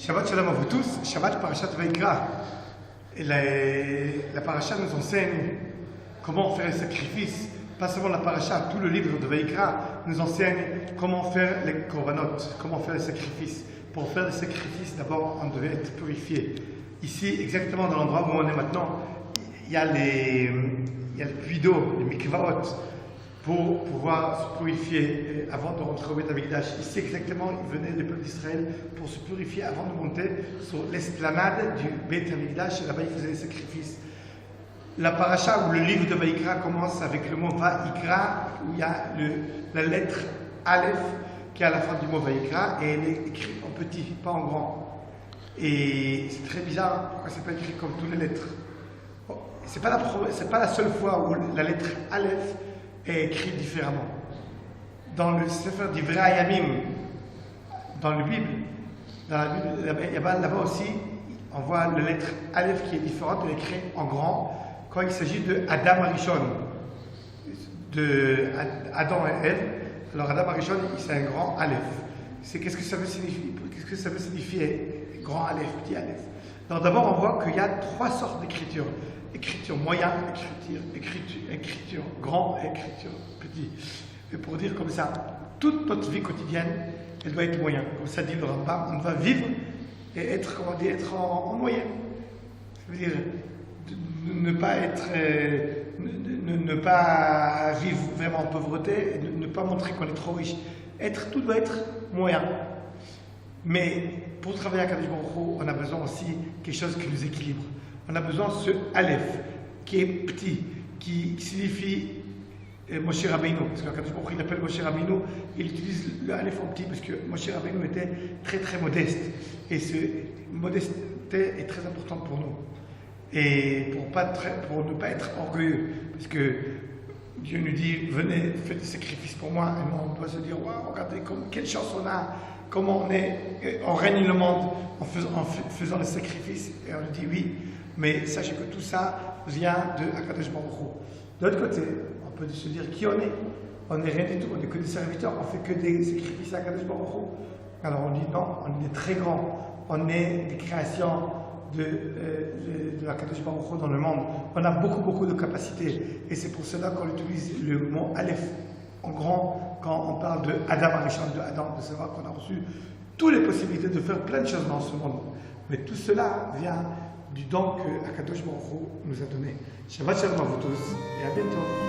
Shabbat Shalom à vous tous, Shabbat Parashat Vayikra. Et la paracha nous enseigne comment faire les sacrifices. Pas seulement la paracha, tout le livre de Vayikra nous enseigne comment faire les korbanot, comment faire les sacrifices. Pour faire les sacrifices, d'abord, on devait être purifié. Ici, exactement dans l'endroit où on est maintenant, il y a le puits d'eau, les mikvaot, pour pouvoir se purifier avant de rentrer au Beth Amikdash. Ici exactement, il venait le peuple d'Israël pour se purifier avant de monter sur l'esplanade du Beth Amikdash, et là-bas ils faisaient les sacrifices. La paracha ou le livre de Vayikra commence avec le mot Vayikra, où il y a la lettre Aleph qui est à la fin du mot Vayikra, et elle est écrite en petit, pas en grand. Et c'est très bizarre, pourquoi c'est pas écrit comme toutes les lettres. Bon, c'est pas la seule fois où la lettre Aleph est écrit différemment. Dans le Sefer d'Ivrei Hayamim, dans la Bible, là-bas aussi, on voit la lettre Aleph qui est différente, elle est écrite en grand quand il s'agit de Adam Arishon, de Adam et Ève. Alors Adam Arishon, c'est un grand Aleph. Qu'est-ce que ça veut signifier? Qu'est-ce que ça veut signifier grand Aleph, petit Aleph? Alors d'abord, on voit qu'il y a trois sortes d'écriture. Écriture moyen, écriture grand et écriture petit. Et pour dire comme ça, toute notre vie quotidienne, elle doit être moyen. Comme ça dit le Rambam, on va vivre et être, comment dire, être en moyen. Ça veut dire ne pas vivre vraiment en pauvreté, et ne pas montrer qu'on est trop riche. Tout doit être moyen. Mais pour travailler à Kadosh Baruch Hu, on a besoin aussi de quelque chose qui nous équilibre. On a besoin de ce Aleph qui est petit, qui signifie Moshe Rabbeinu. Parce que Kadosh Baruch Hu, il appelle Moshe Rabbeinu, il utilise le Aleph en petit parce que Moshe Rabbeinu était très très modeste. Et cette modesté est très importante pour nous. Et pour ne pas être orgueilleux. Parce que Dieu nous dit, venez, faites des sacrifices pour moi. Et nous, on doit se dire, waouh, regardez quelle chance on a, comment on règne le monde en faisant des sacrifices. Et on dit oui. Mais sachez que tout ça vient de Akadosh Baruch Hu. De l'autre côté, on peut se dire qui on est. On n'est rien du tout, on n'est que des serviteurs, on ne fait que des sacrifices à Akadosh Baruch Hu. Alors on dit non, on est très grand, on est des créations de Akadosh Baruch Hu dans le monde. On a beaucoup de capacités. Et c'est pour cela qu'on utilise le mot Aleph en grand quand on parle de Adam Arishon, de Adam, de savoir qu'on a reçu toutes les possibilités de faire plein de choses dans ce monde. Mais tout cela vient du don que Akadosh Baruch Hu nous a donné. Shabbat Shalom à vous tous et à bientôt.